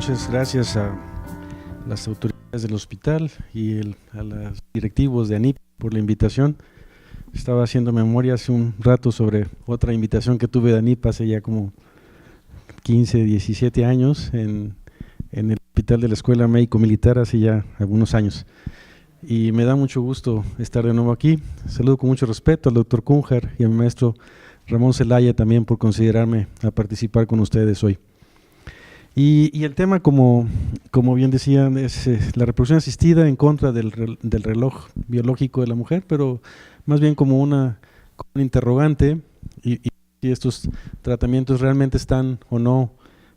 muchas gracias a las autoridades del hospital y a los directivos de ANIP por la invitación. Estaba haciendo memoria hace un rato sobre otra invitación que tuve de ANIP hace ya como 15, 17 años en el hospital de la Escuela Médico Militar hace ya algunos años. Y me da mucho gusto estar de nuevo aquí. Saludo con mucho respeto al doctor Cúnjar y a mi maestro Ramón Zelaya también por considerarme a participar con ustedes hoy. Y el tema, como bien decían, es la reproducción asistida en contra del reloj biológico de la mujer, pero más bien como una interrogante y si estos tratamientos realmente están o no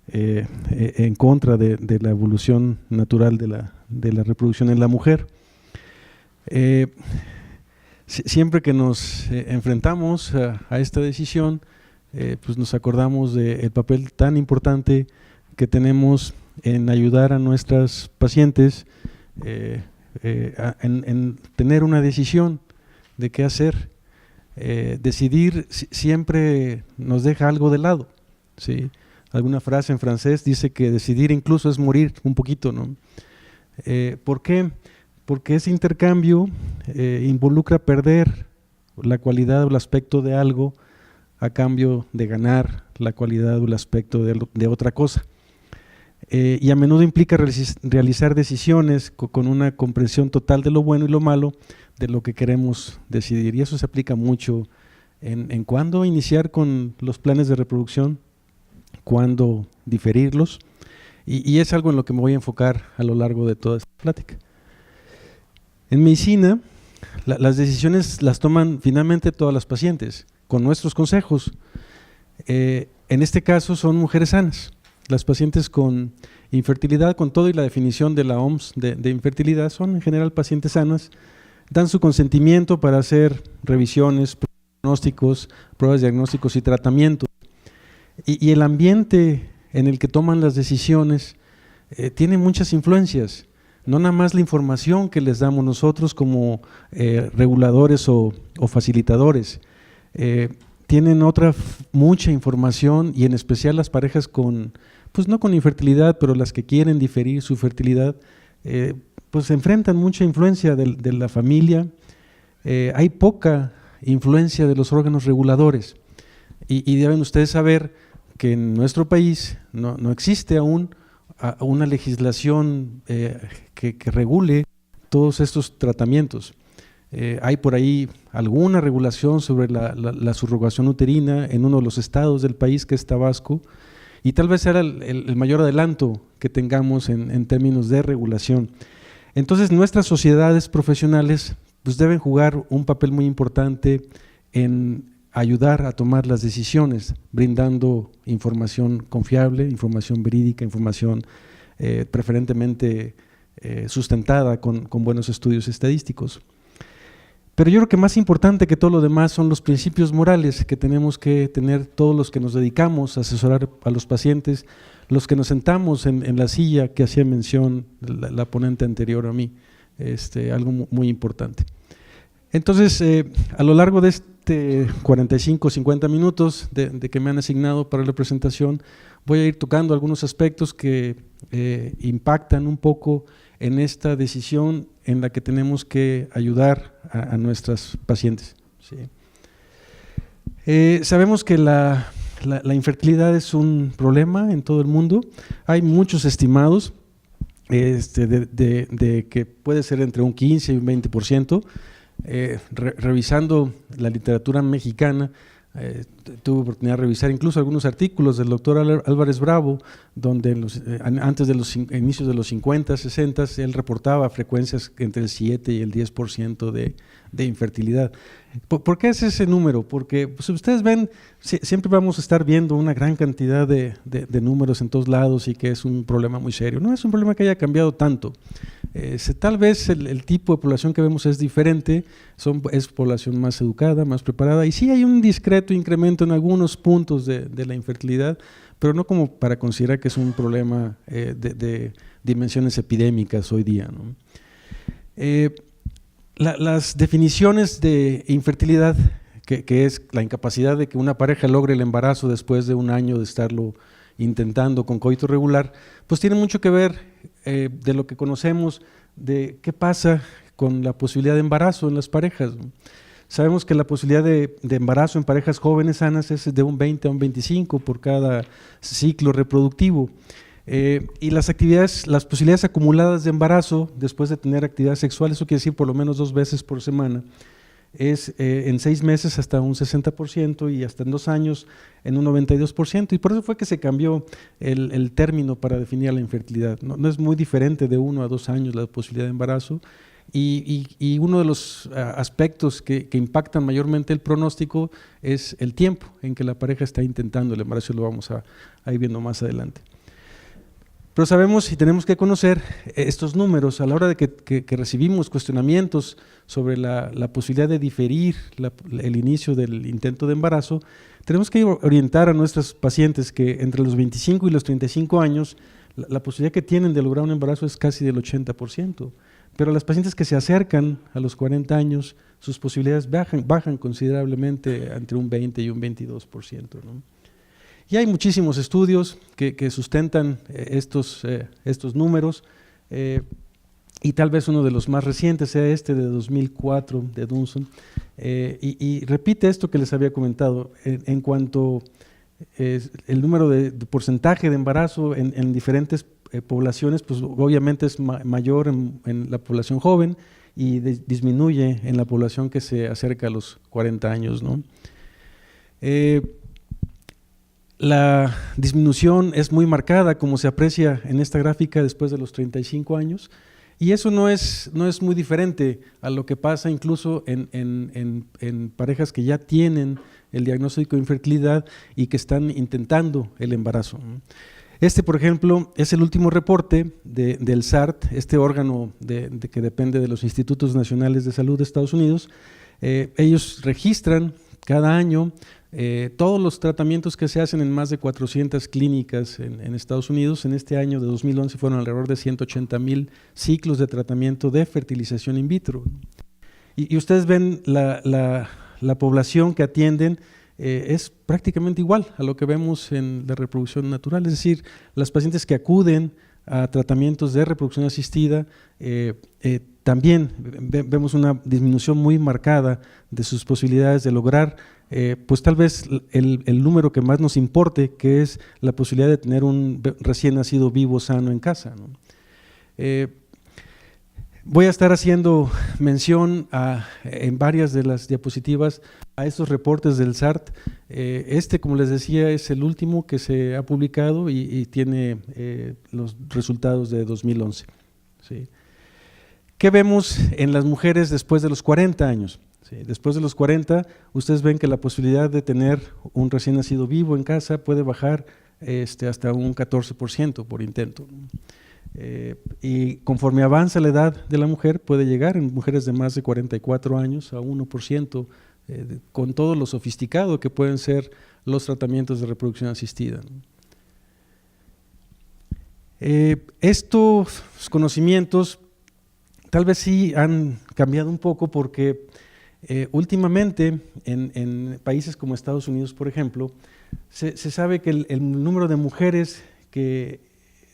en contra de la evolución natural de la reproducción en la mujer. Siempre que nos enfrentamos a esta decisión, pues nos acordamos del papel tan importante que tenemos en ayudar a nuestras pacientes en tener una decisión de qué hacer. Decidir siempre nos deja algo de lado, ¿sí? Alguna frase en francés dice que decidir incluso es morir un poquito, ¿no? ¿Por qué? Porque ese intercambio involucra perder la cualidad o el aspecto de algo a cambio de ganar la cualidad o el aspecto de otra cosa. Y a menudo implica realizar decisiones con una comprensión total de lo bueno y lo malo de lo que queremos decidir. Y eso se aplica mucho en cuándo iniciar con los planes de reproducción, cuándo diferirlos, y es algo en lo que me voy a enfocar a lo largo de toda esta plática. En medicina, las decisiones las toman finalmente todas las pacientes, con nuestros consejos. En este caso son mujeres sanas. Las pacientes con infertilidad, con todo y la definición de la OMS de infertilidad, son en general pacientes sanas, dan su consentimiento para hacer revisiones, pronósticos, pruebas diagnósticos y tratamientos. Y el ambiente en el que toman las decisiones tiene muchas influencias, no nada más la información que les damos nosotros como reguladores o facilitadores. Tienen mucha información, y en especial las parejas pues no con infertilidad, pero las que quieren diferir su fertilidad, pues enfrentan mucha influencia de la familia. Hay poca influencia de los órganos reguladores, y deben ustedes saber que en nuestro país no existe aún una legislación que regule todos estos tratamientos. Hay por ahí alguna regulación sobre la subrogación uterina en uno de los estados del país, que es Tabasco, y tal vez era el mayor adelanto que tengamos en términos de regulación. Entonces nuestras sociedades profesionales pues deben jugar un papel muy importante en ayudar a tomar las decisiones, brindando información confiable, información verídica, información preferentemente sustentada con buenos estudios estadísticos. Pero yo creo que más importante que todo lo demás son los principios morales que tenemos que tener todos los que nos dedicamos a asesorar a los pacientes, los que nos sentamos en la silla que hacía mención la ponente anterior a mí, algo muy importante. Entonces, a lo largo de 45 o 50 minutos de que me han asignado para la presentación, voy a ir tocando algunos aspectos que impactan un poco en esta decisión en la que tenemos que ayudar a nuestras pacientes. Sí. Sabemos que la infertilidad es un problema en todo el mundo. Hay muchos estimados de que puede ser entre un 15 y un 20%. Revisando la literatura mexicana, tuve oportunidad de revisar incluso algunos artículos del doctor Álvarez Bravo, donde antes de los inicios de los 50, 60, él reportaba frecuencias entre el 7 y el 10% de infertilidad. ¿Por qué es ese número? Porque pues, ustedes ven, siempre vamos a estar viendo una gran cantidad de números en todos lados y que es un problema muy serio. No es un problema que haya cambiado tanto. Tal vez el tipo de población que vemos es diferente, es población más educada, más preparada, y sí hay un discreto incremento en algunos puntos de la infertilidad, pero no como para considerar que es un problema de dimensiones epidémicas hoy día, ¿no? Las definiciones de infertilidad, que es la incapacidad de que una pareja logre el embarazo después de un año de estarlo intentando con coito regular, pues tiene mucho que ver de lo que conocemos de qué pasa con la posibilidad de embarazo en las parejas. Sabemos que la posibilidad de embarazo en parejas jóvenes sanas es de un 20 a un 25 por cada ciclo reproductivo. Y las posibilidades acumuladas de embarazo después de tener actividad sexual, eso quiere decir por lo menos 2 veces por semana, es en 6 meses hasta un 60% y hasta en 2 años en un 92%. Y por eso fue que se cambió el término para definir la infertilidad. No es muy diferente de 1 a 2 años la posibilidad de embarazo. Y uno de los aspectos que impactan mayormente el pronóstico es el tiempo en que la pareja está intentando el embarazo, y lo vamos a ir viendo más adelante. Pero sabemos y tenemos que conocer estos números a la hora de que recibimos cuestionamientos sobre la posibilidad de diferir el inicio del intento de embarazo. Tenemos que orientar a nuestros pacientes que entre los 25 y los 35 años la posibilidad que tienen de lograr un embarazo es casi del 80%. Pero las pacientes que se acercan a los 40 años, sus posibilidades bajan considerablemente entre un 20 y un 22%, ¿no? Y hay muchísimos estudios que sustentan estos números, y tal vez uno de los más recientes sea este de 2004 de Dunson, y repite esto que les había comentado en cuanto el número de porcentaje de embarazo en diferentes poblaciones, pues obviamente es mayor en la población joven y disminuye en la población que se acerca a los 40 años, ¿no? La disminución es muy marcada, como se aprecia en esta gráfica, después de los 35 años, y eso no es muy diferente a lo que pasa incluso en parejas que ya tienen el diagnóstico de infertilidad y que están intentando el embarazo. Este, por ejemplo, es el último reporte del SART, este órgano que depende de los Institutos Nacionales de Salud de Estados Unidos. Ellos registran cada año todos los tratamientos que se hacen en más de 400 clínicas en Estados Unidos. En este año de 2011 fueron alrededor de 180,000 ciclos de tratamiento de fertilización in vitro. Y ustedes ven la población que atienden es prácticamente igual a lo que vemos en la reproducción natural, es decir, las pacientes que acuden a tratamientos de reproducción asistida también vemos una disminución muy marcada de sus posibilidades de lograr pues tal vez el número que más nos importe, que es la posibilidad de tener un recién nacido vivo sano en casa, ¿no? Voy a estar haciendo mención en varias de las diapositivas a estos reportes del SART. Como les decía, es el último que se ha publicado y tiene los resultados de 2011. ¿Sí? ¿Qué vemos en las mujeres después de los 40 años? Sí, después de los 40, ustedes ven que la posibilidad de tener un recién nacido vivo en casa puede bajar hasta un 14% por intento. Y conforme avanza la edad de la mujer, puede llegar en mujeres de más de 44 años a 1%, con todo lo sofisticado que pueden ser los tratamientos de reproducción asistida. Estos conocimientos tal vez sí han cambiado un poco porque últimamente en países como Estados Unidos, por ejemplo, se sabe que el número de mujeres que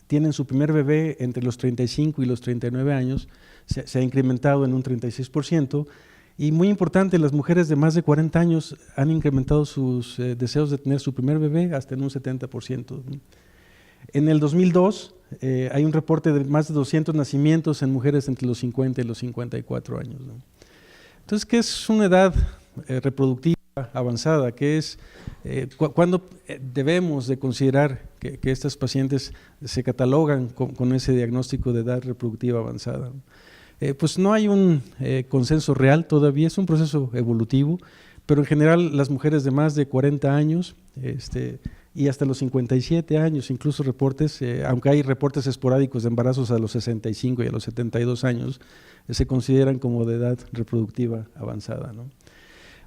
tienen su primer bebé entre los 35 y los 39 años se ha incrementado en un 36%, y muy importante, las mujeres de más de 40 años han incrementado sus deseos de tener su primer bebé hasta en un 70%. En el 2002 hay un reporte de más de 200 nacimientos en mujeres entre los 50 y los 54 años, ¿no? Entonces, ¿qué es una edad reproductiva avanzada? ¿Qué es cuándo debemos de considerar que estas pacientes se catalogan con ese diagnóstico de edad reproductiva avanzada? Pues no hay un consenso real todavía, es un proceso evolutivo, pero en general las mujeres de más de 40 años y hasta los 57 años, incluso reportes, aunque hay reportes esporádicos de embarazos a los 65 y a los 72 años, se consideran como de edad reproductiva avanzada, ¿no?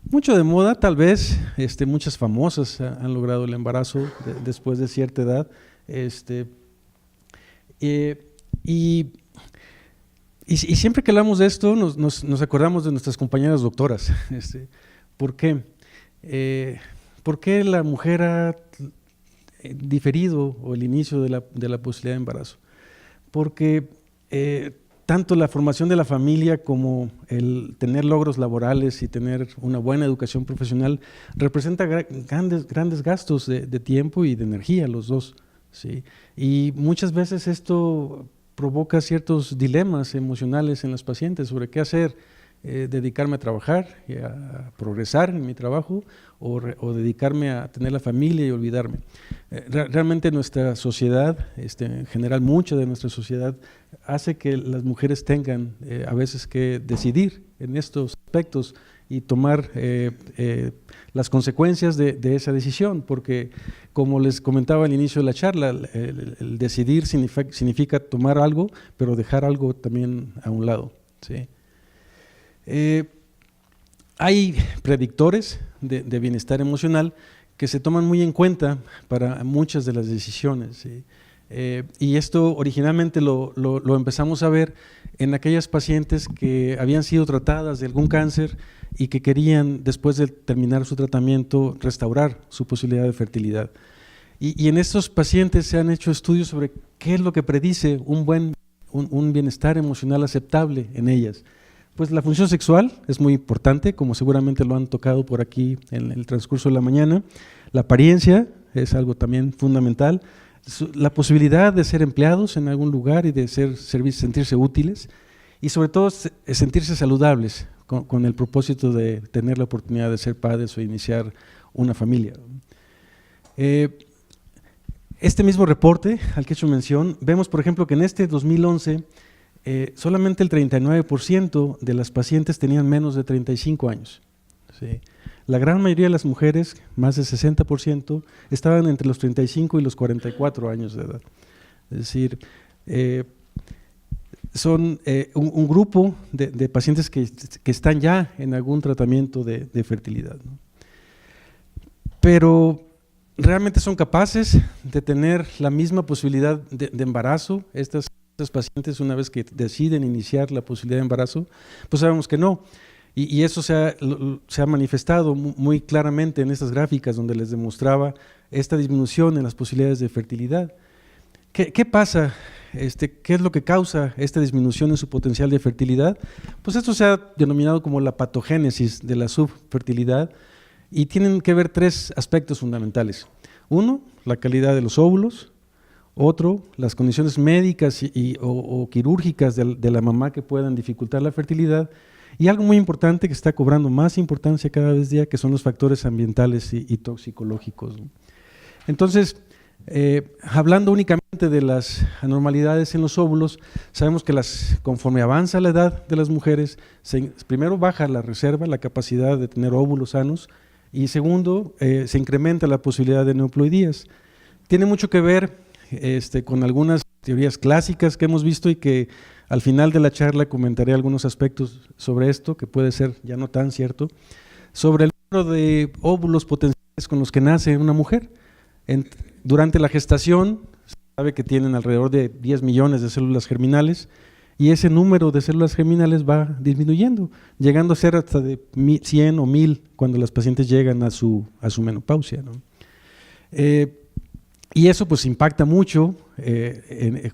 Mucho de moda, tal vez, muchas famosas han logrado el embarazo después de cierta edad, y siempre que hablamos de esto nos acordamos de nuestras compañeras doctoras. ¿Por qué? ¿Por qué la mujer ha diferido o el inicio de la posibilidad de embarazo, porque tanto la formación de la familia como el tener logros laborales y tener una buena educación profesional representa grandes gastos de tiempo y de energía, los dos, ¿sí? Y muchas veces esto provoca ciertos dilemas emocionales en las pacientes sobre qué hacer, dedicarme a trabajar y a progresar en mi trabajo o dedicarme a tener la familia y olvidarme. Realmente nuestra sociedad, en general mucha de nuestra sociedad, hace que las mujeres tengan a veces que decidir en estos aspectos y tomar las consecuencias de esa decisión, porque como les comentaba al inicio de la charla, el decidir significa tomar algo, pero dejar algo también a un lado, ¿sí? Hay predictores de bienestar emocional que se toman muy en cuenta para muchas de las decisiones, ¿sí? Y esto originalmente lo empezamos a ver en aquellas pacientes que habían sido tratadas de algún cáncer y que querían, después de terminar su tratamiento, restaurar su posibilidad de fertilidad. Y en estos pacientes se han hecho estudios sobre qué es lo que predice un bienestar emocional aceptable en ellas. Pues la función sexual es muy importante, como seguramente lo han tocado por aquí en el transcurso de la mañana. La apariencia es algo también fundamental. La posibilidad de ser empleados en algún lugar y de sentirse útiles, y sobre todo sentirse saludables con el propósito de tener la oportunidad de ser padres o iniciar una familia. Este mismo reporte al que he hecho mención, vemos por ejemplo que en este 2011 solamente el 39% de las pacientes tenían menos de 35 años. ¿Sí? La gran mayoría de las mujeres, más del 60%, estaban entre los 35 y los 44 años de edad. Es decir, son un grupo de pacientes que están ya en algún tratamiento de fertilidad, ¿no? Pero realmente son capaces de tener la misma posibilidad de embarazo. Estas pacientes, una vez que deciden iniciar la posibilidad de embarazo, pues sabemos que no. Y eso se ha manifestado muy claramente en estas gráficas donde les demostraba esta disminución en las posibilidades de fertilidad. ¿Qué pasa? ¿Qué es lo que causa esta disminución en su potencial de fertilidad? Pues esto se ha denominado como la patogénesis de la subfertilidad y tienen que ver tres aspectos fundamentales. Uno, la calidad de los óvulos. Otro, las condiciones médicas o quirúrgicas de la mamá que puedan dificultar la fertilidad. Y algo muy importante que está cobrando más importancia cada vez día, que son los factores ambientales y toxicológicos, ¿no? Entonces, hablando únicamente de las anormalidades en los óvulos, sabemos que conforme avanza la edad de las mujeres, primero baja la reserva, la capacidad de tener óvulos sanos, y segundo, se incrementa la posibilidad de neoploidías. Tiene mucho que ver con algunas teorías clásicas que hemos visto y que al final de la charla comentaré algunos aspectos sobre esto, que puede ser ya no tan cierto, sobre el número de óvulos potenciales con los que nace una mujer. Durante la gestación se sabe que tienen alrededor de 10 millones de células germinales y ese número de células germinales va disminuyendo, llegando a ser hasta de 100 o 1000 cuando las pacientes llegan a su menopausia, ¿no? Y eso pues impacta mucho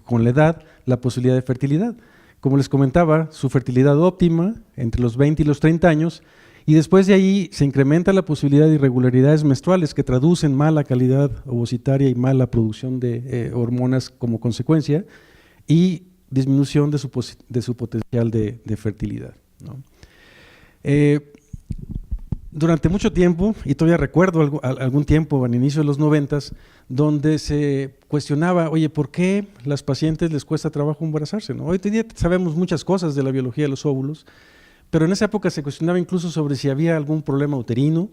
con la edad la posibilidad de fertilidad. Como les comentaba, su fertilidad óptima entre los 20 y los 30 años, y después de ahí se incrementa la posibilidad de irregularidades menstruales que traducen mala calidad ovocitaria y mala producción de hormonas como consecuencia, y disminución de su potencial de fertilidad, ¿no? Durante mucho tiempo, y todavía recuerdo algún tiempo al inicio de los 90s, donde se cuestionaba, oye, ¿por qué las pacientes les cuesta trabajo embarazarse, ¿no? Hoy en día sabemos muchas cosas de la biología de los óvulos, pero en esa época se cuestionaba incluso sobre si había algún problema uterino,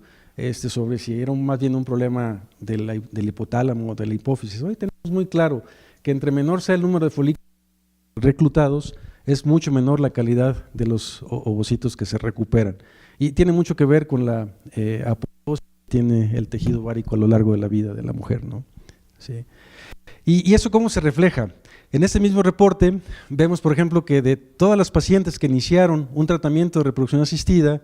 sobre si era más bien un problema del hipotálamo o de la hipófisis. Hoy tenemos muy claro que entre menor sea el número de folículos reclutados, es mucho menor la calidad de los ovocitos que se recuperan. Y tiene mucho que ver con la apoptosis que tiene el tejido ovárico a lo largo de la vida de la mujer, ¿no? Sí. ¿Y eso cómo se refleja? En este mismo reporte vemos, por ejemplo, que de todas las pacientes que iniciaron un tratamiento de reproducción asistida,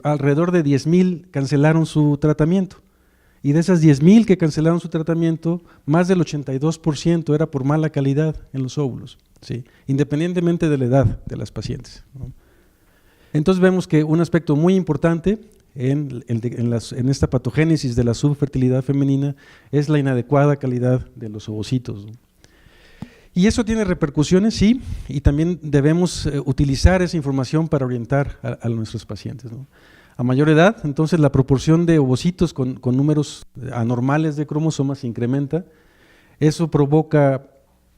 alrededor de 10,000 cancelaron su tratamiento. y de esas 10,000 que cancelaron su tratamiento, más del 82% era por mala calidad en los óvulos, ¿sí? Independientemente de la edad de las pacientes, ¿no? Entonces vemos que un aspecto muy importante en esta patogénesis de la subfertilidad femenina es la inadecuada calidad de los ovocitos, ¿no? Y eso tiene repercusiones, sí, y también debemos utilizar esa información para orientar a nuestros pacientes, ¿no? A mayor edad, entonces la proporción de ovocitos con números anormales de cromosomas se incrementa. Eso provoca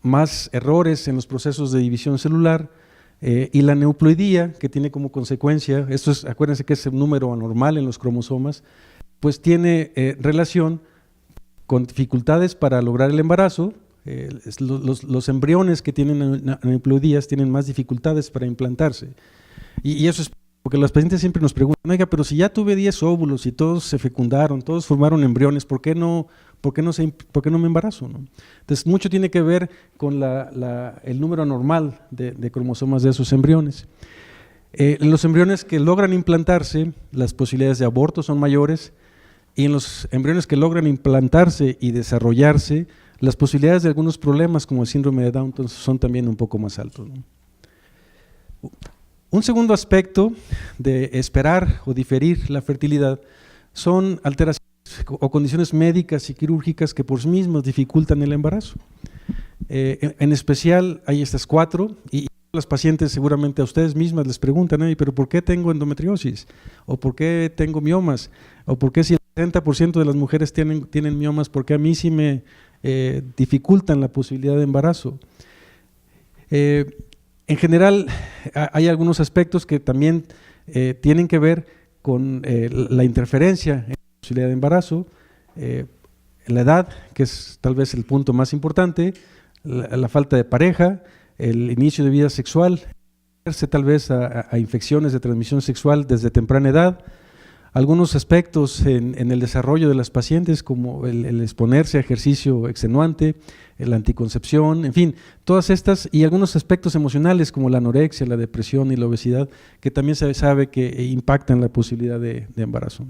más errores en los procesos de división celular, y la neuploidía, que tiene como consecuencia, acuérdense que es un número anormal en los cromosomas, pues tiene relación con dificultades para lograr el embarazo. Los embriones que tienen neuploidías tienen más dificultades para implantarse, y eso es porque los pacientes siempre nos preguntan, oiga, pero si ya tuve 10 óvulos y todos se fecundaron, todos formaron embriones, ¿por qué no me embarazo, ¿no? Entonces, mucho tiene que ver con el número anormal de cromosomas de esos embriones. En los embriones que logran implantarse, las posibilidades de aborto son mayores, y en los embriones que logran implantarse y desarrollarse, las posibilidades de algunos problemas como el síndrome de Down son también un poco más altos, ¿no? Un segundo aspecto de esperar o diferir la fertilidad son alteraciones o condiciones médicas y quirúrgicas que por sí mismas dificultan el embarazo. En especial hay estas 4, y las pacientes seguramente a ustedes mismas les preguntan, pero ¿por qué tengo endometriosis? ¿O por qué tengo miomas? ¿O por qué si el 60% de las mujeres tienen miomas, por qué a mí sí me dificultan la posibilidad de embarazo? En general, hay algunos aspectos que también tienen que ver con la interferencia en la posibilidad de embarazo, la edad, que es tal vez el punto más importante, la falta de pareja, el inicio de vida sexual, tal vez a infecciones de transmisión sexual desde temprana edad, algunos aspectos en el desarrollo de las pacientes como el exponerse a ejercicio extenuante, la anticoncepción, en fin, todas estas, y algunos aspectos emocionales como la anorexia, la depresión y la obesidad, que también se sabe que impactan la posibilidad de embarazo.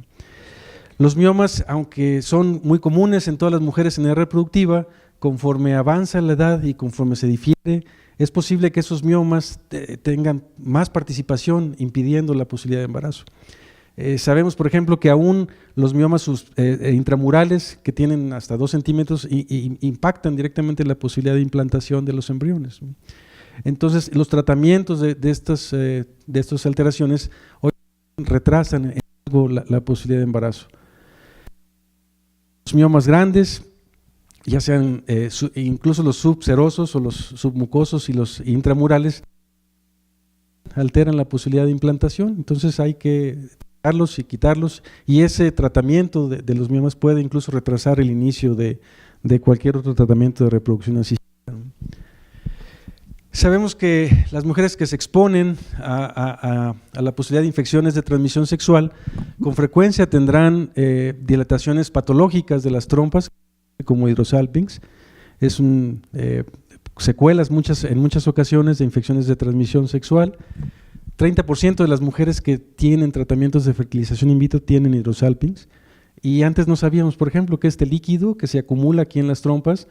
Los miomas, aunque son muy comunes en todas las mujeres en edad reproductiva, conforme avanza la edad y conforme se difiere, es posible que esos miomas tengan más participación impidiendo la posibilidad de embarazo. Sabemos, por ejemplo, que aún los miomas intramurales que tienen hasta 2 centímetros impactan directamente la posibilidad de implantación de los embriones. Entonces, los tratamientos de estas alteraciones hoy retrasan en algo la posibilidad de embarazo. Los miomas grandes, ya sean incluso los subserosos o los submucosos y los intramurales, alteran la posibilidad de implantación, entonces hay que y quitarlos, y ese tratamiento de los miomas puede incluso retrasar el inicio de cualquier otro tratamiento de reproducción asistida. Sabemos que las mujeres que se exponen a la posibilidad de infecciones de transmisión sexual con frecuencia tendrán dilataciones patológicas de las trompas como hidrosalpinx, secuelas en muchas ocasiones de infecciones de transmisión sexual. 30% de las mujeres que tienen tratamientos de fertilización in vitro tienen hidrosalpinx, y antes no sabíamos, por ejemplo, que este líquido que se acumula aquí en las trompas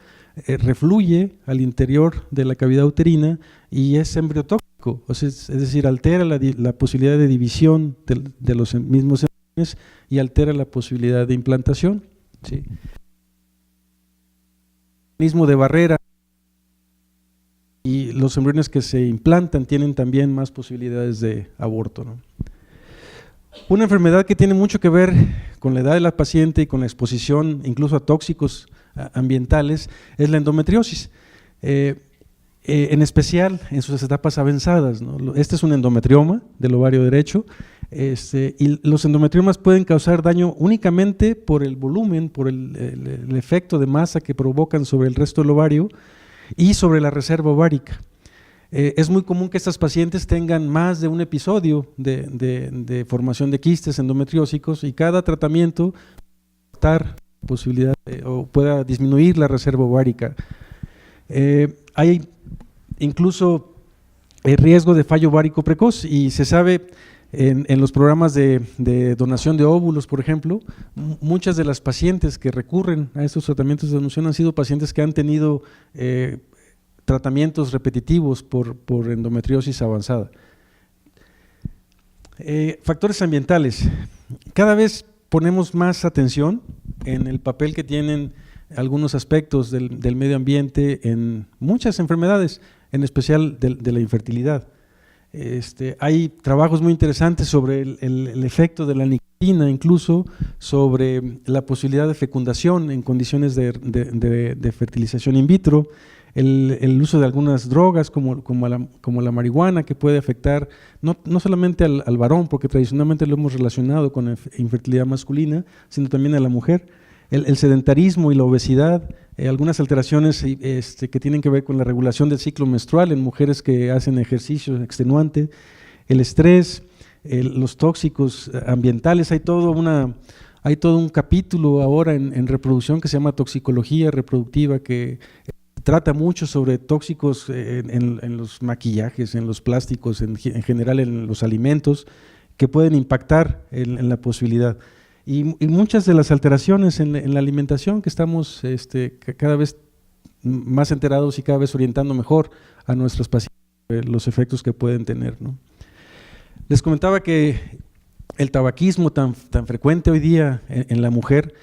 refluye al interior de la cavidad uterina y es embriotóxico, es decir, altera la posibilidad de división de los mismos embriones y altera la posibilidad de implantación, ¿sí? El mecanismo de barrera y los embriones que se implantan tienen también más posibilidades de aborto, ¿no? Una enfermedad que tiene mucho que ver con la edad de la paciente y con la exposición incluso a tóxicos ambientales es la endometriosis, en especial en sus etapas avanzadas, ¿no? Este es un endometrioma del ovario derecho, y los endometriomas pueden causar daño únicamente por el volumen, por el efecto de masa que provocan sobre el resto del ovario y sobre la reserva ovárica. Es muy común que estas pacientes tengan más de un episodio de formación de quistes endometriósicos, y cada tratamiento puede dar posibilidad o pueda disminuir la reserva ovárica. Hay incluso riesgo de fallo ovárico precoz, y se sabe En los programas de donación de óvulos, por ejemplo, muchas de las pacientes que recurren a estos tratamientos de donación han sido pacientes que han tenido tratamientos repetitivos por endometriosis avanzada. Factores ambientales. Cada vez ponemos más atención en el papel que tienen algunos aspectos del medio ambiente en muchas enfermedades, en especial de la infertilidad. Hay trabajos muy interesantes sobre el efecto de la nicotina, incluso sobre la posibilidad de fecundación en condiciones de fertilización in vitro, el uso de algunas drogas como la marihuana, que puede afectar no solamente al varón, porque tradicionalmente lo hemos relacionado con infertilidad masculina, sino también a la mujer. El sedentarismo y la obesidad, algunas alteraciones que tienen que ver con la regulación del ciclo menstrual en mujeres que hacen ejercicio extenuante, el estrés, los tóxicos ambientales. Hay todo un capítulo ahora en reproducción que se llama toxicología reproductiva, que trata mucho sobre tóxicos en los maquillajes, en los plásticos, en general en los alimentos, que pueden impactar en la posibilidad. Y muchas de las alteraciones en la alimentación que estamos cada vez más enterados y cada vez orientando mejor a nuestros pacientes, los efectos que pueden tener, ¿no? Les comentaba que el tabaquismo tan frecuente hoy día en la mujer,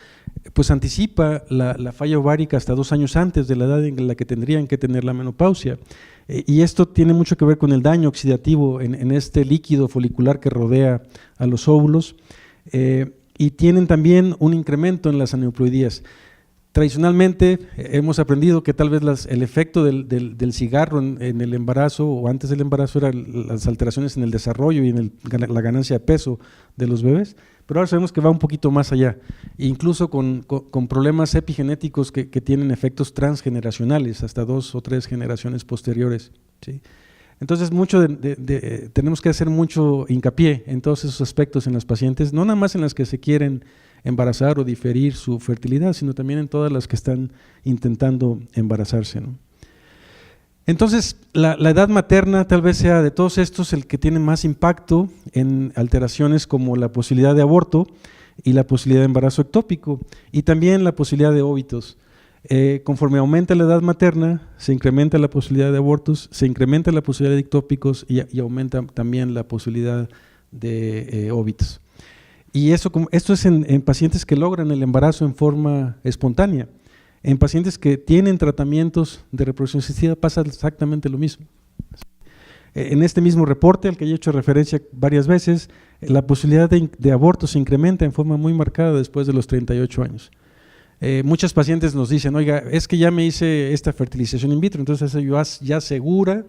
pues anticipa la falla ovárica hasta 2 años antes de la edad en la que tendrían que tener la menopausia. Y esto tiene mucho que ver con el daño oxidativo en este líquido folicular que rodea a los óvulos. Y tienen también un incremento en las aneuploidías. Tradicionalmente hemos aprendido que tal vez el efecto del cigarro en el embarazo o antes del embarazo eran las alteraciones en el desarrollo y en la ganancia de peso de los bebés, pero ahora sabemos que va un poquito más allá, incluso con problemas epigenéticos que tienen efectos transgeneracionales, hasta 2 o 3 generaciones posteriores, ¿sí? Entonces tenemos que hacer mucho hincapié en todos esos aspectos en las pacientes, no nada más en las que se quieren embarazar o diferir su fertilidad, sino también en todas las que están intentando embarazarse, ¿no? Entonces, la edad materna tal vez sea de todos estos el que tiene más impacto en alteraciones como la posibilidad de aborto y la posibilidad de embarazo ectópico, y también la posibilidad de óbitos. Conforme aumenta la edad materna, se incrementa la posibilidad de abortos, se incrementa la posibilidad de ectópicos y aumenta también la posibilidad de óbitos. Y esto es en pacientes que logran el embarazo en forma espontánea. En pacientes que tienen tratamientos de reproducción asistida pasa exactamente lo mismo. En este mismo reporte, al que he hecho referencia varias veces, la posibilidad de aborto se incrementa en forma muy marcada después de los 38 años. Muchas pacientes nos dicen, oiga, es que ya me hice esta fertilización in vitro, entonces yo ya segura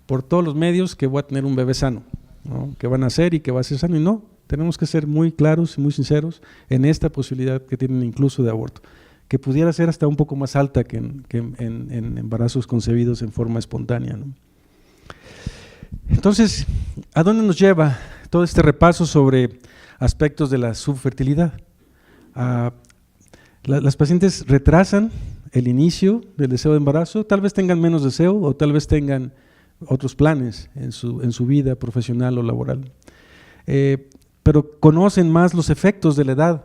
por todos los medios que voy a tener un bebé sano, ¿no? Que van a hacer y que va a ser sano, y no, tenemos que ser muy claros y muy sinceros en esta posibilidad que tienen incluso de aborto, que pudiera ser hasta un poco más alta que en embarazos concebidos en forma espontánea, ¿no? Entonces, ¿a dónde nos lleva todo este repaso sobre aspectos de la subfertilidad? Las pacientes retrasan el inicio del deseo de embarazo, tal vez tengan menos deseo o tal vez tengan otros planes en su vida profesional o laboral, pero conocen más los efectos de la edad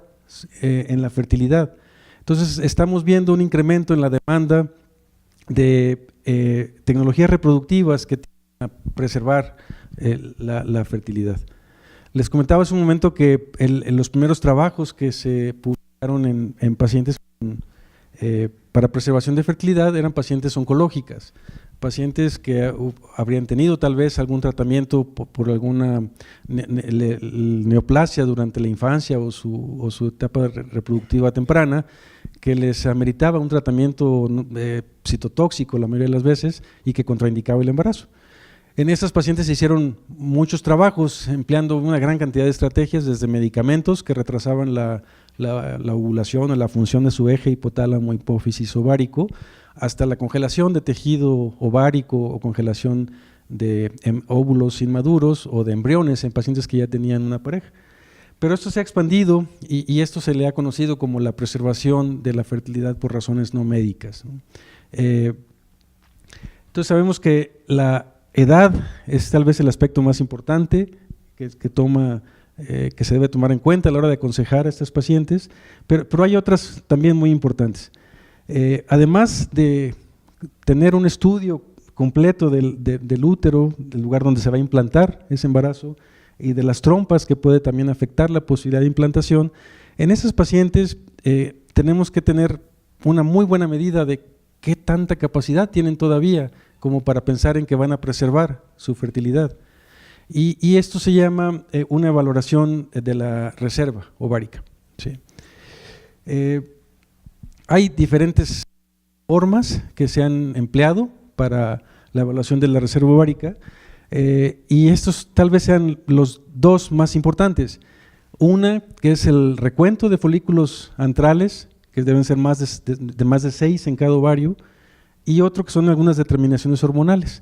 en la fertilidad. Entonces estamos viendo un incremento en la demanda de tecnologías reproductivas que tienden a preservar la fertilidad. Les comentaba hace un momento que los primeros trabajos que se publicaron en pacientes para preservación de fertilidad eran pacientes oncológicas, pacientes que habrían tenido tal vez algún tratamiento por alguna neoplasia durante la infancia o su etapa reproductiva temprana, que les ameritaba un tratamiento citotóxico la mayoría de las veces y que contraindicaba el embarazo. En estas pacientes se hicieron muchos trabajos empleando una gran cantidad de estrategias, desde medicamentos que retrasaban la ovulación o la función de su eje hipotálamo, hipófisis, ovárico, hasta la congelación de tejido ovárico o congelación de óvulos inmaduros o de embriones en pacientes que ya tenían una pareja. Pero esto se ha expandido y esto se le ha conocido como la preservación de la fertilidad por razones no médicas, ¿no? Entonces sabemos que la edad es tal vez el aspecto más importante que toma, que se debe tomar en cuenta a la hora de aconsejar a estos pacientes, pero hay otras también muy importantes. Además de tener un estudio completo del útero, del lugar donde se va a implantar ese embarazo, y de las trompas, que puede también afectar la posibilidad de implantación, en esos pacientes tenemos que tener una muy buena medida de qué tanta capacidad tienen todavía como para pensar en que van a preservar su fertilidad. Y esto se llama una valoración de la reserva ovárica. ¿Sí? Hay diferentes formas que se han empleado para la evaluación de la reserva ovárica, y estos tal vez sean los dos más importantes. Una, que es el recuento de folículos antrales, que deben ser más de 6 en cada ovario, y otro que son algunas determinaciones hormonales.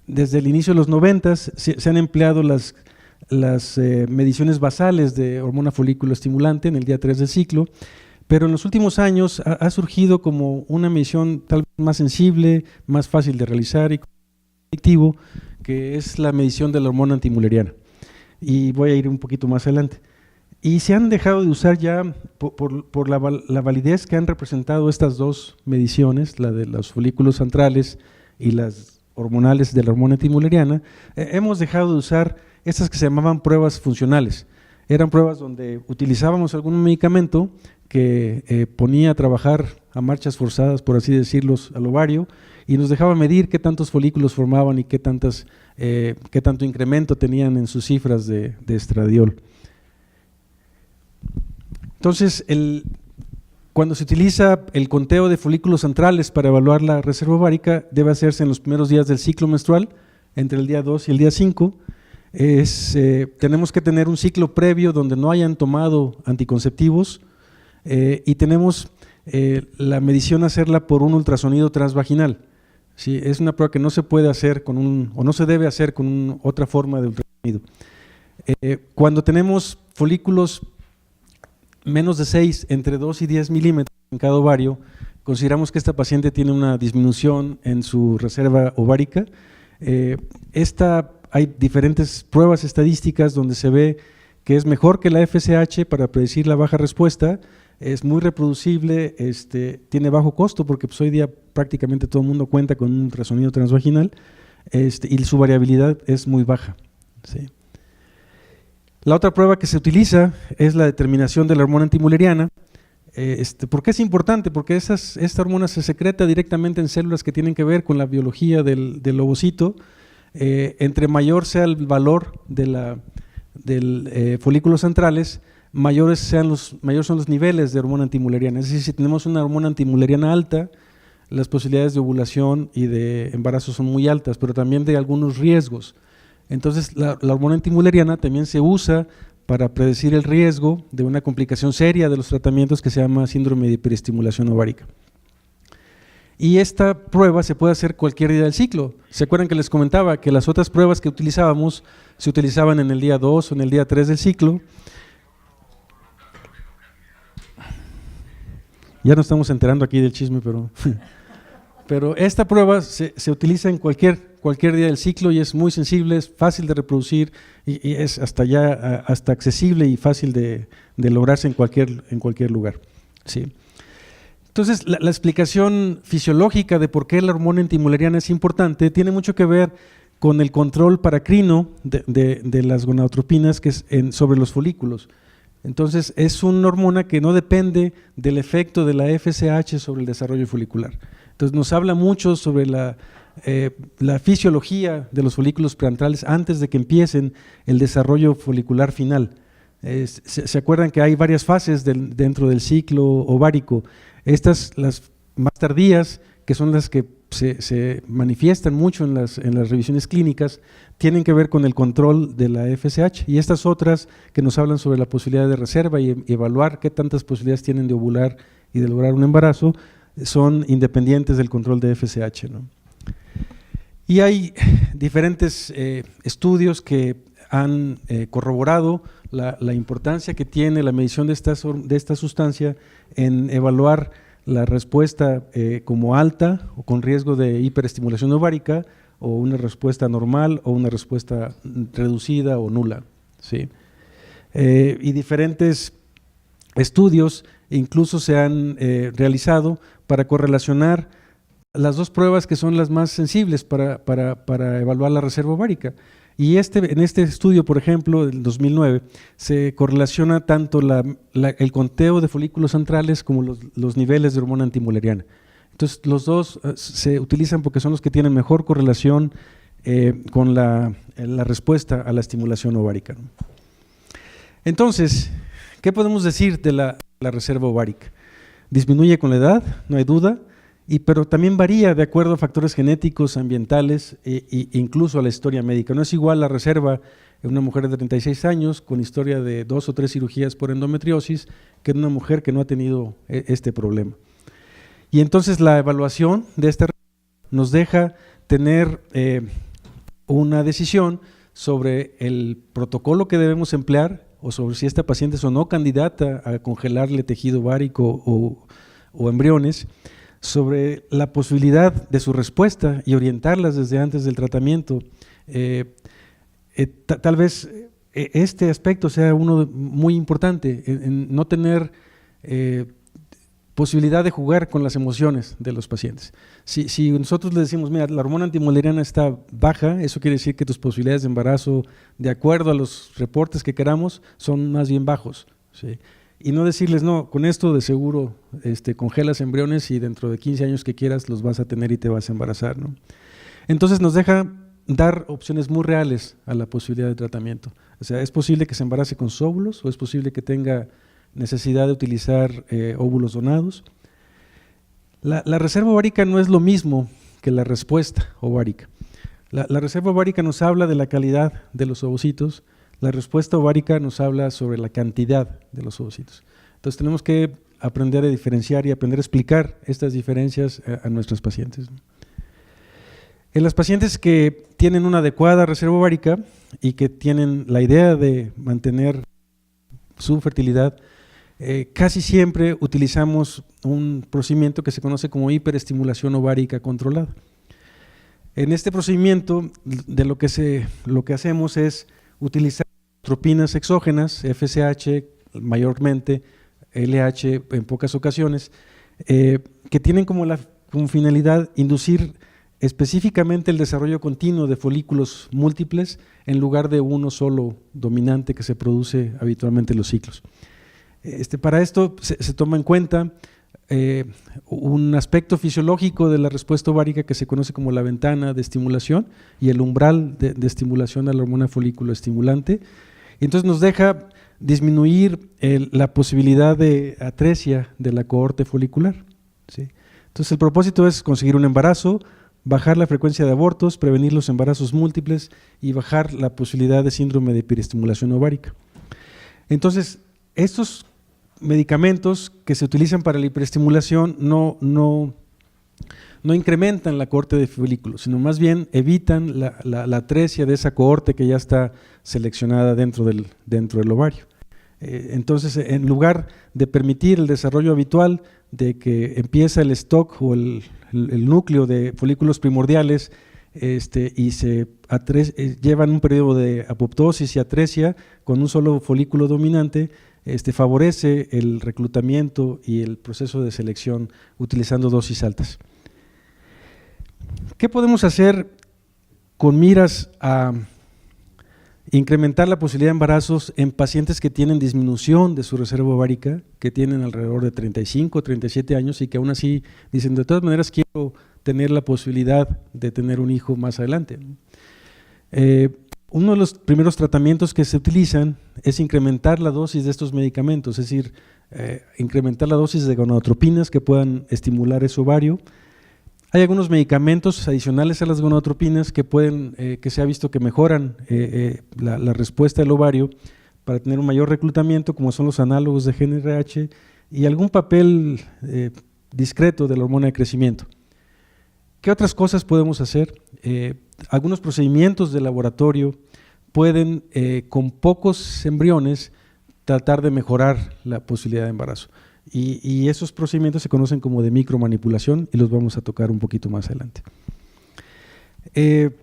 Desde el inicio de los 90 se han empleado las mediciones basales de hormona folículo estimulante en el día 3 del ciclo, pero en los últimos años ha surgido como una medición tal vez más sensible, más fácil de realizar y predictivo, que es la medición de la hormona antimülleriana. Y voy a ir un poquito más adelante. Y se han dejado de usar ya por la validez que han representado estas dos mediciones, la de los folículos antrales y las hormonales de la hormona antimülleriana. Hemos dejado de usar estas que se llamaban pruebas funcionales. Eran pruebas donde utilizábamos algún medicamento que ponía a trabajar a marchas forzadas, por así decirlo, al ovario, y nos dejaba medir qué tantos folículos formaban y qué tanto incremento tenían en sus cifras de estradiol. Entonces, cuando se utiliza el conteo de folículos antrales para evaluar la reserva ovárica, debe hacerse en los primeros días del ciclo menstrual, entre el día 2 y el día 5. Tenemos que tener un ciclo previo donde no hayan tomado anticonceptivos, y tenemos la medición hacerla por un ultrasonido transvaginal. ¿Sí? Es una prueba que no se puede hacer o no se debe hacer con otra forma de ultrasonido. Cuando tenemos folículos menos de 6, entre 2 y 10 milímetros en cada ovario, consideramos que esta paciente tiene una disminución en su reserva ovárica. Hay diferentes pruebas estadísticas donde se ve que es mejor que la FSH para predecir la baja respuesta, es muy reproducible, tiene bajo costo porque pues, hoy día prácticamente todo el mundo cuenta con un ultrasonido transvaginal, y su variabilidad es muy baja. ¿Sí? La otra prueba que se utiliza es la determinación de la hormona antimülleriana. ¿Por qué es importante? Porque esta hormona se secreta directamente en células que tienen que ver con la biología del ovocito. Entre mayor sea el valor de folículos centrales, mayores son los niveles de hormona antimülleriana. Es decir, si tenemos una hormona antimülleriana alta, las posibilidades de ovulación y de embarazo son muy altas, pero también de algunos riesgos. Entonces, la hormona antimülleriana también se usa para predecir el riesgo de una complicación seria de los tratamientos que se llama síndrome de hiperestimulación ovárica. Y esta prueba se puede hacer cualquier día del ciclo. ¿Se acuerdan que les comentaba que las otras pruebas que utilizábamos se utilizaban en el día 2 o en el día 3 del ciclo? Ya nos estamos enterando aquí del chisme, pero esta prueba se utiliza en cualquier día del ciclo y es muy sensible, es fácil de reproducir y es hasta accesible y fácil de lograrse en cualquier lugar. ¿Sí? Entonces, la explicación fisiológica de por qué la hormona antimülleriana es importante tiene mucho que ver con el control paracrino de las gonadotropinas sobre los folículos. Entonces, es una hormona que no depende del efecto de la FSH sobre el desarrollo folicular. Entonces, nos habla mucho sobre la fisiología de los folículos preantrales antes de que empiecen el desarrollo folicular final. ¿Se acuerdan que hay varias fases dentro del ciclo ovárico? Estas, las más tardías, que son las que se manifiestan mucho en las revisiones clínicas, tienen que ver con el control de la FSH, y estas otras que nos hablan sobre la posibilidad de reserva y evaluar qué tantas posibilidades tienen de ovular y de lograr un embarazo, son independientes del control de FSH, ¿no? Y hay diferentes estudios que han corroborado la importancia que tiene la medición de esta sustancia en evaluar la respuesta como alta o con riesgo de hiperestimulación ovárica o una respuesta normal o una respuesta reducida o nula, ¿sí? Y diferentes estudios incluso se han realizado para correlacionar las dos pruebas que son las más sensibles para evaluar la reserva ovárica. Y en este estudio, por ejemplo, del 2009, se correlaciona tanto el conteo de folículos centrales como los niveles de hormona antimuleriana. Entonces, los dos se utilizan porque son los que tienen mejor correlación con la respuesta a la estimulación ovárica, ¿no? Entonces, ¿qué podemos decir de la reserva ovárica? Disminuye con la edad, no hay duda, pero también varía de acuerdo a factores genéticos, ambientales e incluso a la historia médica. No es igual la reserva en una mujer de 36 años con historia de 2 o 3 cirugías por endometriosis que en una mujer que no ha tenido este problema. Y entonces la evaluación de esta nos deja tener una decisión sobre el protocolo que debemos emplear o sobre si esta paciente es o no candidata a congelarle tejido ovárico o embriones, sobre la posibilidad de su respuesta y orientarlas desde antes del tratamiento. Tal vez este aspecto sea uno muy importante, en no tener posibilidad de jugar con las emociones de los pacientes. Si nosotros le decimos, mira, la hormona antimuleriana está baja, eso quiere decir que tus posibilidades de embarazo, de acuerdo a los reportes que queramos, son más bien bajos, ¿sí? Y no decirles, no, con esto de seguro congelas embriones y dentro de 15 años que quieras los vas a tener y te vas a embarazar, ¿no? Entonces nos deja dar opciones muy reales a la posibilidad de tratamiento. O sea, es posible que se embarace con sus óvulos o es posible que tenga necesidad de utilizar óvulos donados. La reserva ovárica no es lo mismo que la respuesta ovárica. La reserva ovárica nos habla de la calidad de los ovocitos. La respuesta ovárica nos habla sobre la cantidad de los ovocitos. Entonces tenemos que aprender a diferenciar y aprender a explicar estas diferencias a nuestros pacientes. En las pacientes que tienen una adecuada reserva ovárica y que tienen la idea de mantener su fertilidad, casi siempre utilizamos un procedimiento que se conoce como hiperestimulación ovárica controlada. En este procedimiento lo que hacemos es utilizar tropinas exógenas, FSH mayormente, LH en pocas ocasiones, que tienen como finalidad inducir específicamente el desarrollo continuo de folículos múltiples en lugar de uno solo dominante que se produce habitualmente en los ciclos. Para esto se toma en cuenta un aspecto fisiológico de la respuesta ovárica que se conoce como la ventana de estimulación y el umbral de estimulación a la hormona folículo estimulante. Entonces nos deja disminuir la posibilidad de atresia de la cohorte folicular, ¿sí? Entonces el propósito es conseguir un embarazo, bajar la frecuencia de abortos, prevenir los embarazos múltiples y bajar la posibilidad de síndrome de hiperestimulación ovárica. Entonces, estos medicamentos que se utilizan para la hiperestimulación no incrementan la cohorte de folículos, sino más bien evitan la atresia de esa cohorte que ya está seleccionada dentro del ovario. Entonces, en lugar de permitir el desarrollo habitual de que empieza el stock o el núcleo de folículos primordiales y se llevan un periodo de apoptosis y atresia con un solo folículo dominante, favorece el reclutamiento y el proceso de selección utilizando dosis altas. ¿Qué podemos hacer con miras a incrementar la posibilidad de embarazos en pacientes que tienen disminución de su reserva ovárica, que tienen alrededor de 35 o 37 años y que aún así dicen, de todas maneras quiero tener la posibilidad de tener un hijo más adelante? Uno de los primeros tratamientos que se utilizan es incrementar la dosis de estos medicamentos, es decir, incrementar la dosis de gonadotropinas que puedan estimular ese ovario. Hay algunos medicamentos adicionales a las gonadotropinas que se ha visto que mejoran la respuesta del ovario para tener un mayor reclutamiento, como son los análogos de GnRH y algún papel discreto de la hormona de crecimiento. ¿Qué otras cosas podemos hacer? Algunos procedimientos de laboratorio pueden, con pocos embriones, tratar de mejorar la posibilidad de embarazo. Y esos procedimientos se conocen como de micromanipulación y los vamos a tocar un poquito más adelante. Sin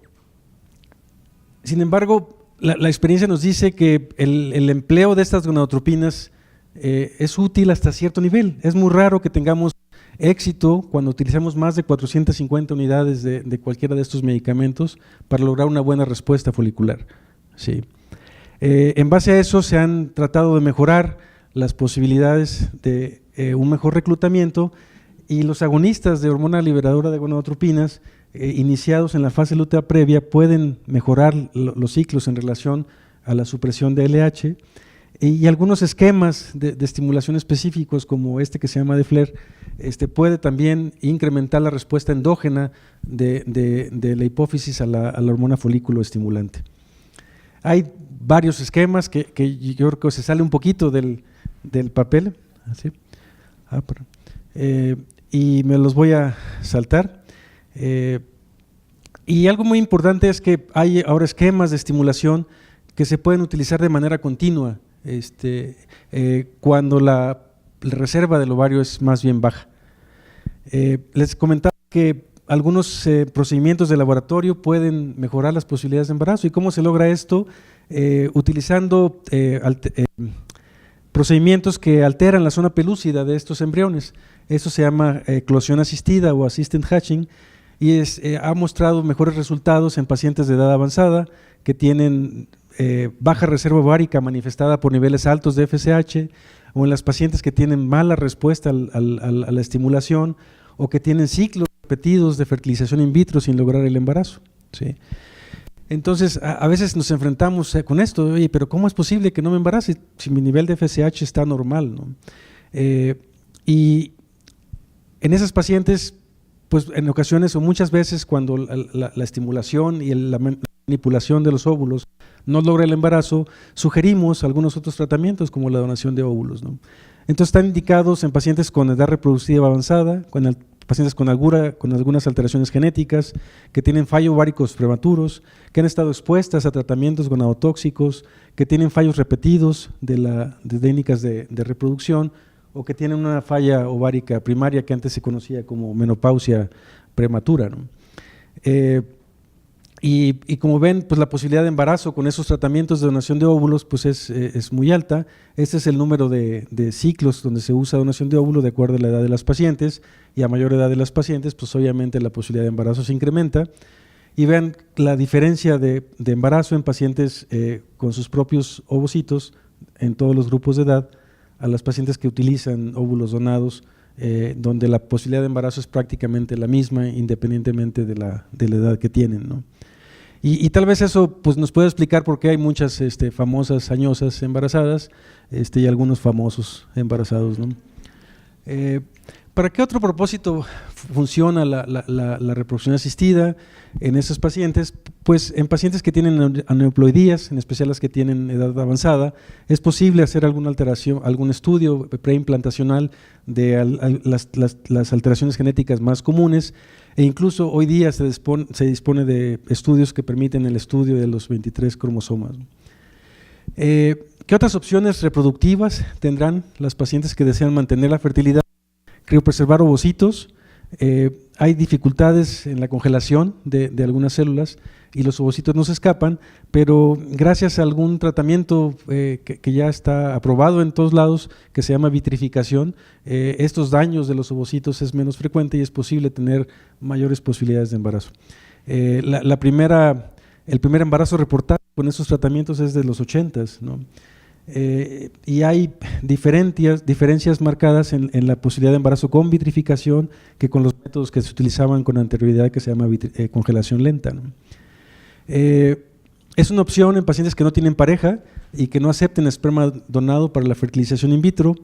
embargo, la experiencia nos dice que el empleo de estas gonadotropinas es útil hasta cierto nivel. Es muy raro que tengamos éxito cuando utilizamos más de 450 unidades de cualquiera de estos medicamentos para lograr una buena respuesta folicular. Sí. En base a eso se han tratado de mejorar las posibilidades de un mejor reclutamiento, y los agonistas de hormona liberadora de gonadotropinas iniciados en la fase lútea previa pueden mejorar los ciclos en relación a la supresión de LH, y algunos esquemas de estimulación específicos como este que se llama de Flair puede también incrementar la respuesta endógena de la hipófisis a la hormona folículo estimulante. Hay varios esquemas que yo creo que se sale un poquito del papel, ¿sí? Y me los voy a saltar. Y algo muy importante es que hay ahora esquemas de estimulación que se pueden utilizar de manera continua cuando la reserva del ovario es más bien baja. Les comentaba que algunos procedimientos de laboratorio pueden mejorar las posibilidades de embarazo. ¿Y cómo se logra esto? Utilizando procedimientos que alteran la zona pelúcida de estos embriones. Esto se llama eclosión asistida o assisted hatching, y ha mostrado mejores resultados en pacientes de edad avanzada que tienen baja reserva ovárica manifestada por niveles altos de FSH, o en las pacientes que tienen mala respuesta a la estimulación, o que tienen ciclos repetidos de fertilización in vitro sin lograr el embarazo, ¿sí? Entonces, a veces nos enfrentamos con esto: oye, pero ¿cómo es posible que no me embarace si mi nivel de FSH está normal, ¿no? Y en esas pacientes, pues en ocasiones o muchas veces, cuando la estimulación y la manipulación de los óvulos no logra el embarazo, sugerimos algunos otros tratamientos como la donación de óvulos, ¿no? Entonces están indicados en pacientes con edad reproductiva avanzada, pacientes con algunas alteraciones genéticas, que tienen fallos ováricos prematuros, que han estado expuestas a tratamientos gonadotóxicos, que tienen fallos repetidos de técnicas de reproducción, o que tienen una falla ovárica primaria que antes se conocía como menopausia prematura, ¿no? Y como ven, pues la posibilidad de embarazo con esos tratamientos de donación de óvulos pues es muy alta. Este es el número de ciclos donde se usa donación de óvulos de acuerdo a la edad de las pacientes, y a mayor edad de las pacientes pues obviamente la posibilidad de embarazo se incrementa. Y vean la diferencia de embarazo en pacientes con sus propios ovocitos en todos los grupos de edad, a las pacientes que utilizan óvulos donados, donde la posibilidad de embarazo es prácticamente la misma independientemente de la edad que tienen, ¿no? Y tal vez eso pues nos puede explicar por qué hay muchas famosas añosas embarazadas y algunos famosos embarazados, ¿no? ¿Para qué otro propósito funciona la reproducción asistida en esos pacientes? Pues en pacientes que tienen aneuploidías, en especial las que tienen edad avanzada, es posible hacer alguna alteración, algún estudio preimplantacional de las alteraciones genéticas más comunes, e incluso hoy día se dispone de estudios que permiten el estudio de los 23 cromosomas. ¿Qué otras opciones reproductivas tendrán las pacientes que desean mantener la fertilidad? Criopreservar ovocitos. Hay dificultades en la congelación de algunas células y los ovocitos no se escapan, pero gracias a algún tratamiento que ya está aprobado en todos lados, que se llama vitrificación, estos daños de los ovocitos es menos frecuente y es posible tener mayores posibilidades de embarazo. El primer embarazo reportado con estos tratamientos es de los 80s, ¿no? Y hay diferencias marcadas en la posibilidad de embarazo con vitrificación que con los métodos que se utilizaban con anterioridad, que se llama congelación lenta, ¿no? Es una opción en pacientes que no tienen pareja y que no acepten esperma donado para la fertilización in vitro.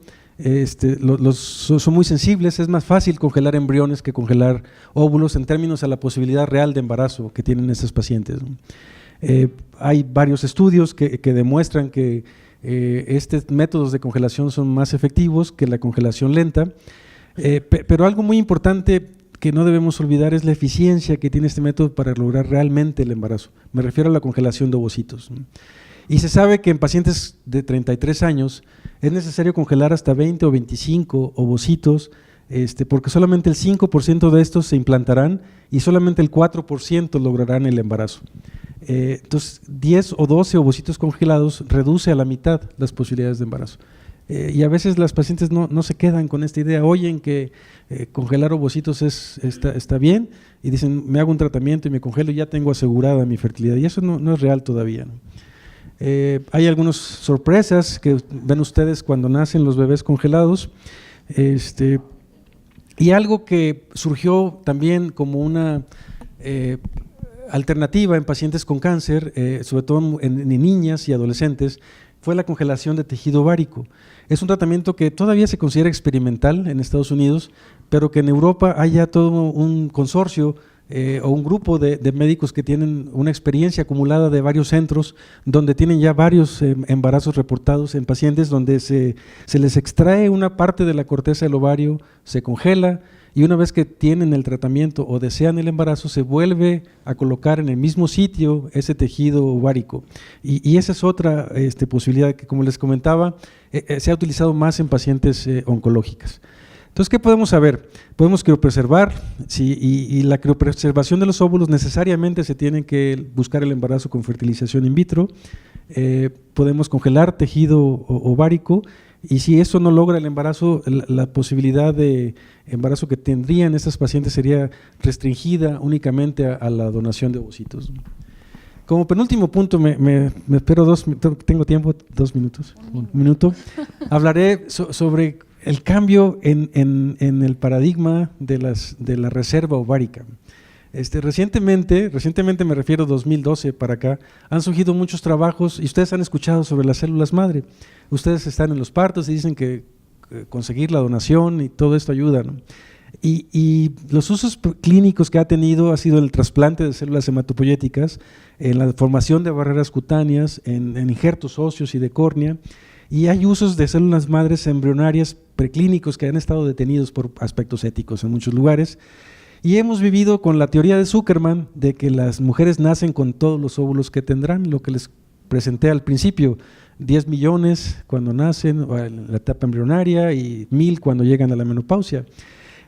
Son muy sensibles, es más fácil congelar embriones que congelar óvulos en términos a la posibilidad real de embarazo que tienen estos pacientes, ¿no? Hay varios estudios que demuestran que estos métodos de congelación son más efectivos que la congelación lenta, pero algo muy importante que no debemos olvidar es la eficiencia que tiene este método para lograr realmente el embarazo. Me refiero a la congelación de ovocitos, ¿no? Y se sabe que en pacientes de 33 años es necesario congelar hasta 20 o 25 ovocitos porque solamente el 5% de estos se implantarán y solamente el 4% lograrán el embarazo. Entonces, 10 o 12 ovocitos congelados reduce a la mitad las posibilidades de embarazo. Y a veces las pacientes no se quedan con esta idea, oyen que congelar ovocitos está bien y dicen, me hago un tratamiento y me congelo y ya tengo asegurada mi fertilidad, y eso no es real todavía, ¿no? Hay algunas sorpresas que ven ustedes cuando nacen los bebés congelados, y algo que surgió también como una alternativa en pacientes con cáncer, sobre todo en niñas y adolescentes, fue la congelación de tejido ovárico. Es un tratamiento que todavía se considera experimental en Estados Unidos, pero que en Europa hay ya todo un consorcio o un grupo de médicos que tienen una experiencia acumulada de varios centros, donde tienen ya varios embarazos reportados en pacientes, donde se les extrae una parte de la corteza del ovario, se congela, y una vez que tienen el tratamiento o desean el embarazo, se vuelve a colocar en el mismo sitio ese tejido ovárico. Y esa es otra posibilidad que, como les comentaba, se ha utilizado más en pacientes oncológicas. Entonces, ¿qué podemos saber? Podemos criopreservar, sí, y la criopreservación de los óvulos necesariamente se tiene que buscar el embarazo con fertilización in vitro. Podemos congelar tejido ovárico, y si eso no logra el embarazo, la posibilidad de embarazo que tendrían estas pacientes sería restringida únicamente a la donación de ovocitos. Como penúltimo punto, me espero tengo tiempo, 2 minutos, un minuto. Hablaré sobre el cambio en el paradigma de la reserva ovárica. Recientemente me refiero a 2012 para acá, han surgido muchos trabajos y ustedes han escuchado sobre las células madre. Ustedes están en los partos y dicen que conseguir la donación y todo esto ayuda, ¿no? Y los usos clínicos que ha tenido ha sido el trasplante de células hematopoyéticas, en la formación de barreras cutáneas, en injertos óseos y de córnea, y hay usos de células madres embrionarias preclínicos que han estado detenidos por aspectos éticos en muchos lugares. Y hemos vivido con la teoría de Zuckerman de que las mujeres nacen con todos los óvulos que tendrán, lo que les presenté al principio, 10 millones cuando nacen, en la etapa embrionaria, y 1000 cuando llegan a la menopausia.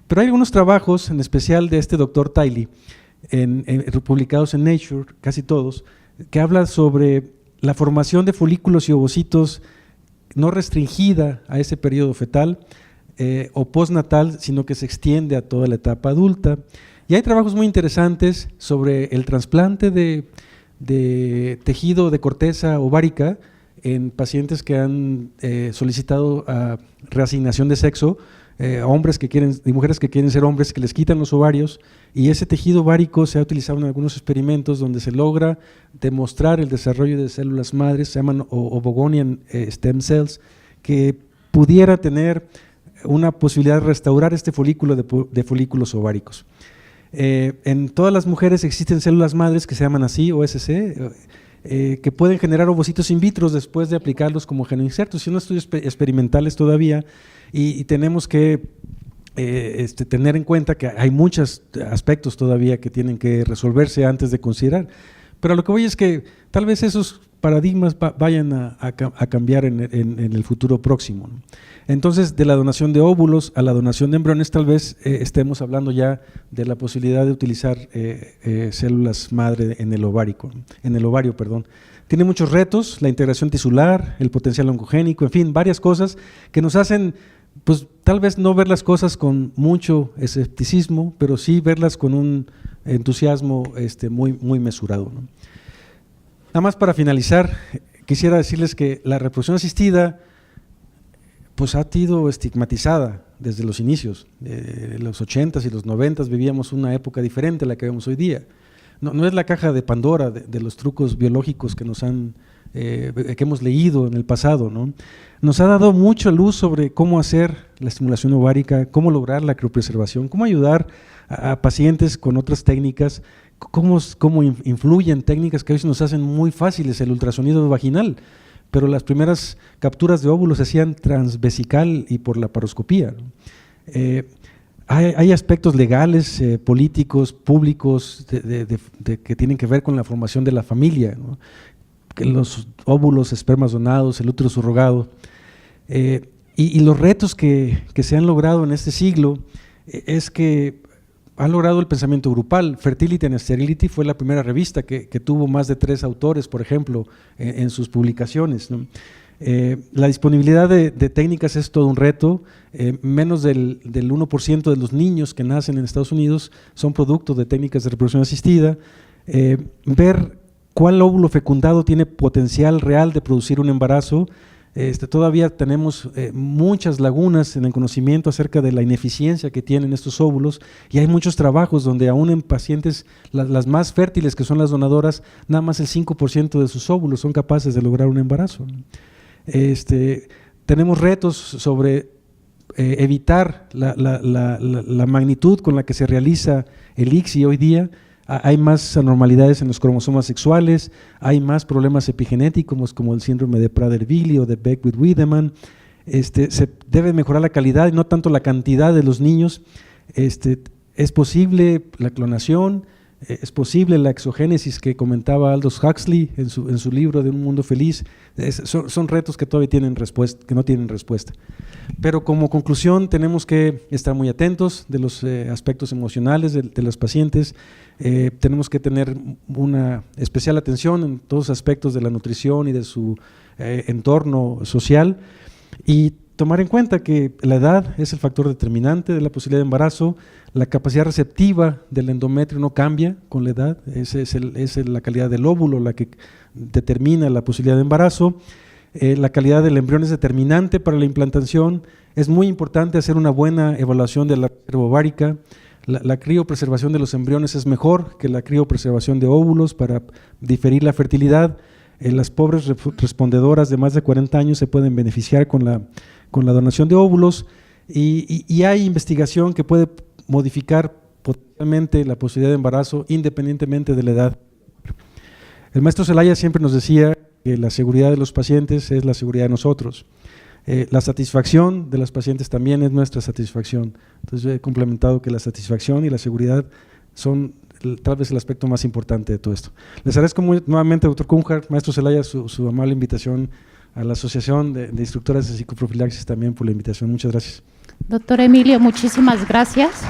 Pero hay algunos trabajos, en especial de este doctor Tiley, publicados en Nature, casi todos, que hablan sobre la formación de folículos y ovocitos no restringida a ese periodo fetal, o postnatal, sino que se extiende a toda la etapa adulta. Y hay trabajos muy interesantes sobre el trasplante de tejido de corteza ovárica en pacientes que han solicitado reasignación de sexo, hombres que quieren y mujeres que quieren ser hombres, que les quitan los ovarios, y ese tejido ovárico se ha utilizado en algunos experimentos donde se logra demostrar el desarrollo de células madres, se llaman ovogonian stem cells, que pudiera tener una posibilidad de restaurar este folículo de folículos ováricos. En todas las mujeres existen células madres que se llaman así, OSC, que pueden generar ovocitos in vitro después de aplicarlos como genoinsertos. Son estudios experimentales todavía, y tenemos que tener en cuenta que hay muchos aspectos todavía que tienen que resolverse antes de considerar. Pero lo que voy es que tal vez esos paradigmas vayan a cambiar en el futuro próximo, ¿no? Entonces, de la donación de óvulos a la donación de embriones, tal vez estemos hablando ya de la posibilidad de utilizar células madre en el ovario. Tiene muchos retos, la integración tisular, el potencial oncogénico, en fin, varias cosas que nos hacen, pues tal vez no ver las cosas con mucho escepticismo, pero sí verlas con un entusiasmo muy mesurado, ¿no? Nada más para finalizar, quisiera decirles que la reproducción asistida pues ha sido estigmatizada desde los inicios. Los 80s y los 90s vivíamos una época diferente a la que vemos hoy día. No es la caja de Pandora de los trucos biológicos que hemos leído en el pasado, ¿no? Nos ha dado mucha luz sobre cómo hacer la estimulación ovárica, cómo lograr la criopreservación, cómo ayudar a pacientes con otras técnicas, cómo influyen técnicas que a veces nos hacen muy fáciles, el ultrasonido vaginal, pero las primeras capturas de óvulos se hacían transvesical y por la paroscopía, ¿no? Hay aspectos legales, políticos, públicos, que tienen que ver con la formación de la familia, ¿no? Que los óvulos, espermas donados, el útero subrogado, Y los retos que se han logrado en este siglo es que ha logrado el pensamiento grupal. Fertility and Sterility fue la primera revista que tuvo más de 3 autores, por ejemplo, en sus publicaciones, ¿no? La disponibilidad de técnicas es todo un reto. Menos del 1% de los niños que nacen en Estados Unidos son producto de técnicas de reproducción asistida. Ver cuál óvulo fecundado tiene potencial real de producir un embarazo. Todavía tenemos muchas lagunas en el conocimiento acerca de la ineficiencia que tienen estos óvulos, y hay muchos trabajos donde aún en pacientes, las más fértiles, que son las donadoras, nada más el 5% de sus óvulos son capaces de lograr un embarazo. Tenemos retos sobre evitar la magnitud con la que se realiza el ICSI hoy día. Hay más anormalidades en los cromosomas sexuales, hay más problemas epigenéticos como el síndrome de Prader-Willi o de Beckwith-Wiedemann. Se debe mejorar la calidad y no tanto la cantidad de los niños. Es posible la clonación, es posible la exogénesis que comentaba Aldous Huxley en su libro de Un Mundo Feliz. Son retos que todavía no tienen respuesta. Pero como conclusión tenemos que estar muy atentos de los aspectos emocionales de los pacientes. Tenemos que tener una especial atención en todos los aspectos de la nutrición y de su entorno social, y tomar en cuenta que la edad es el factor determinante de la posibilidad de embarazo. La capacidad receptiva del endometrio no cambia con la edad, es la calidad del óvulo la que determina la posibilidad de embarazo. La calidad del embrión es determinante para la implantación. Es muy importante hacer una buena evaluación de la reserva ovárica. La criopreservación de los embriones es mejor que la criopreservación de óvulos para diferir la fertilidad. Las pobres respondedoras de más de 40 años se pueden beneficiar con la donación de óvulos, y hay investigación que puede modificar potencialmente la posibilidad de embarazo independientemente de la edad. El maestro Zelaya siempre nos decía que la seguridad de los pacientes es la seguridad de nosotros. La satisfacción de los pacientes también es nuestra satisfacción. Entonces he complementado que la satisfacción y la seguridad son tal vez el aspecto más importante de todo esto. Les agradezco nuevamente, doctor Cunha, maestro Zelaya, su amable invitación, a la Asociación de Instructoras de Psicoprofilaxis también por la invitación. Muchas gracias. Doctor Emilio, muchísimas gracias.